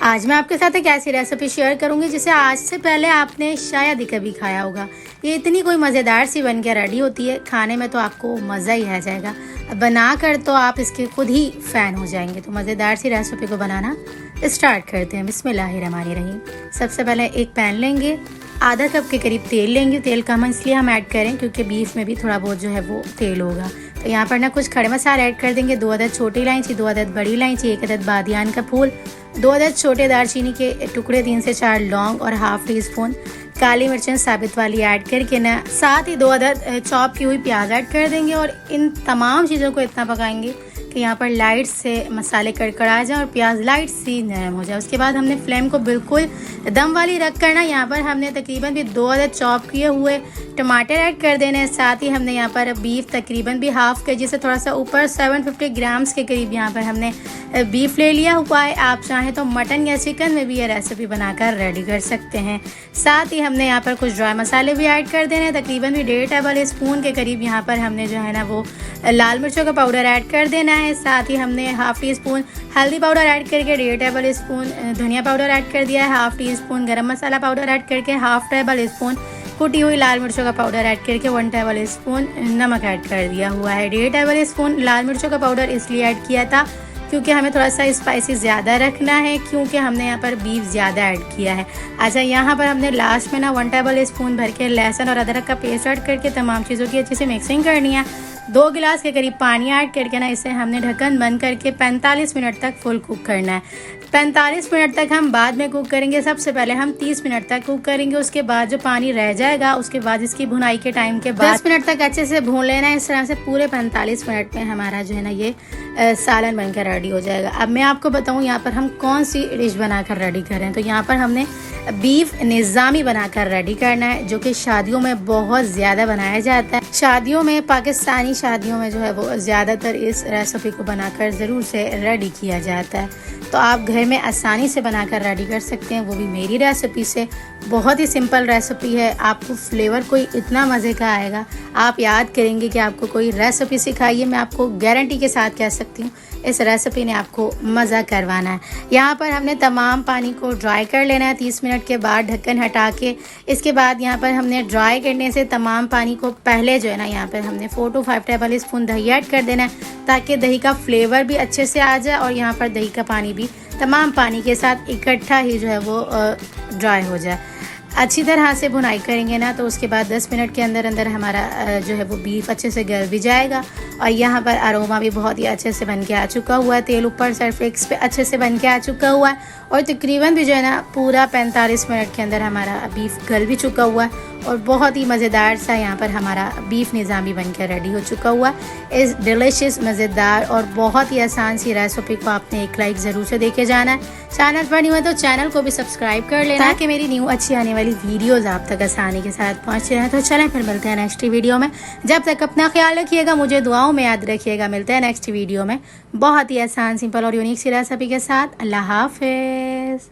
आज मैं आपके साथ एक ऐसी रेसिपी शेयर करूंगी जिसे आज से पहले आपने शायद ही कभी खाया होगा। ये इतनी कोई मज़ेदार सी बन के रेडी होती है, खाने में तो आपको मज़ा ही आ जाएगा। बना कर तो आप इसके खुद ही फ़ैन हो जाएंगे। तो मज़ेदार सी रेसिपी को बनाना स्टार्ट करते हैं। बिस्मिल्लाहिर्रहमानिर्रहीम। सबसे पहले एक पैन लेंगे, आधा कप के करीब तेल लेंगे। तेल कम इसलिए हम ऐड करें क्योंकि बीफ में भी थोड़ा बहुत जो है वो तेल होगा। तो यहाँ पर ना कुछ खड़े मसाले ऐड कर देंगे। 2 अदद छोटी इलायची, 2 अदद बड़ी इलायची, 1 अदद बादियान का फूल, 2 अदद छोटे दालचीनी के टुकड़े, 3 से 4 लौंग और हाफ टी स्पून काली मिर्चें साबित वाली ऐड करके ना साथ ही 2 अदद चॉप की हुई प्याज ऐड कर देंगे। और इन तमाम चीज़ों को इतना पकाएंगे कि यहाँ पर लाइट से मसाले कड़कड़ा जाए और प्याज लाइट सी नरम हो जाए। उसके बाद हमने फ्लेम को बिल्कुल दम वाली रख कर ना यहाँ पर हमने तकरीबन भी 2 अदद चॉप किए हुए टमाटर ऐड कर देने हैं। साथ ही हमने यहाँ पर बीफ तकरीबन भी हाफ केजी से थोड़ा सा ऊपर 750 ग्राम्स के करीब यहाँ पर हमने बीफ ले लिया हुआ है। आप चाहें तो मटन या चिकन में भी ये रेसिपी बनाकर रेडी कर सकते हैं। साथ ही हमने यहाँ पर कुछ ड्राई मसाले भी ऐड कर देने हैं। तकरीबन भी 1.5 टेबल स्पून के करीब यहाँ पर हमने जो है ना वो लाल मिर्चों का पाउडर ऐड कर देना है। साथ ही हमने हाफ टी स्पून हल्दी पाउडर ऐड करके 1.5 टेबल स्पून धनिया पाउडर ऐड कर दिया है। हाफ टी स्पून गरम मसाला पाउडर ऐड करके हाफ टेबल स्पून कुटी हुई लाल मिर्चों का पाउडर ऐड करके 1 टेबल स्पून नमक ऐड कर दिया हुआ है। 1.5 टेबल स्पून लाल मिर्चों का पाउडर इसलिए ऐड किया था क्योंकि हमें थोड़ा सा स्पाइसी ज़्यादा रखना है, क्योंकि हमने यहाँ पर बीफ ज़्यादा ऐड किया है। अच्छा, यहाँ पर हमने लास्ट में ना 1 टेबल स्पून भर के लहसुन और अदरक का पेस्ट ऐड करके तमाम चीज़ों की अच्छे से मिक्सिंग करनी है। 2 गिलास के करीब पानी ऐड करके ना इसे हमने ढक्कन बंद करके 45 मिनट तक फुल कुक करना है। 45 मिनट तक हम बाद में कुक करेंगे। सबसे पहले हम 30 मिनट तक कुक करेंगे। उसके बाद जो पानी रह जाएगा उसके बाद इसकी भुनाई के टाइम के बाद 10 मिनट तक अच्छे से भून लेना है। इस तरह से पूरे 45 मिनट में हमारा जो है ना ये सालन बनकर रेडी हो जाएगा। अब मैं आपको बताऊं यहाँ पर हम कौन सी डिश बनाकर रेडी कर रहे हैं। तो यहाँ पर हमने बीफ निज़ामी बनाकर रेडी करना है, जो कि शादियों में बहुत ज़्यादा बनाया जाता है। शादियों में, पाकिस्तानी शादियों में जो है वो ज़्यादातर इस रेसिपी को बनाकर ज़रूर से रेडी किया जाता है। तो आप घर में आसानी से बनाकर रेडी कर सकते हैं, वो भी मेरी रेसिपी से। बहुत ही सिंपल रेसिपी है, आपको फ्लेवर कोई इतना मज़े का आएगा, आप याद करेंगे कि आपको कोई रेसिपी सिखाई है। मैं आपको गारंटी के साथ कह सकती हूँ इस रेसिपी ने आपको मज़ा करवाना है। यहाँ पर हमने तमाम पानी को ड्राई कर लेना है 30 मिनट के बाद ढक्कन हटा के। इसके बाद यहाँ पर हमने ड्राई करने से तमाम पानी को पहले जो है ना यहाँ पर हमने 4 to 5 टेबल स्पून दही ऐड कर देना है, ताकि दही का फ्लेवर भी अच्छे से आ जाए और यहाँ पर दही का पानी भी तमाम पानी के साथ इकट्ठा ही जो है वो ड्राई हो जाए। अच्छी तरह से भुनाई करेंगे ना तो उसके बाद 10 मिनट के अंदर अंदर हमारा जो है वो बीफ अच्छे से गल भी जाएगा। और यहाँ पर अरोमा भी बहुत ही अच्छे से बन के आ चुका हुआ है। तेल ऊपर सरफेक्स पे अच्छे से बन के आ चुका हुआ है। और तकरीबन भी जो है ना पूरा 45 मिनट के अंदर हमारा बीफ गल भी चुका हुआ है। और बहुत ही मज़ेदार सा यहाँ पर हमारा बीफ निज़ामी बन के रेडी हो चुका हुआ है। इस डिलीशियस, मज़ेदार और बहुत ही आसान सी रेसिपी को आपने एक लाइक ज़रूर से देखे जाना है। चैनल पर नहीं हुआ तो चैनल को भी सब्सक्राइब कर लेना, ताकि मेरी न्यू अच्छी आने वाली वीडियोज़ आप तक आसानी के साथ पहुँच रहे। तो चलें फिर मिलते हैं नेक्स्ट वीडियो में। जब तक अपना ख्याल रखिएगा, मुझे दुआओं में याद रखिएगा। मिलते हैं नेक्स्ट वीडियो में बहुत ही आसान, सिंपल और यूनिक सी रेसिपी के साथ। अल्लाह हाफ़िज़।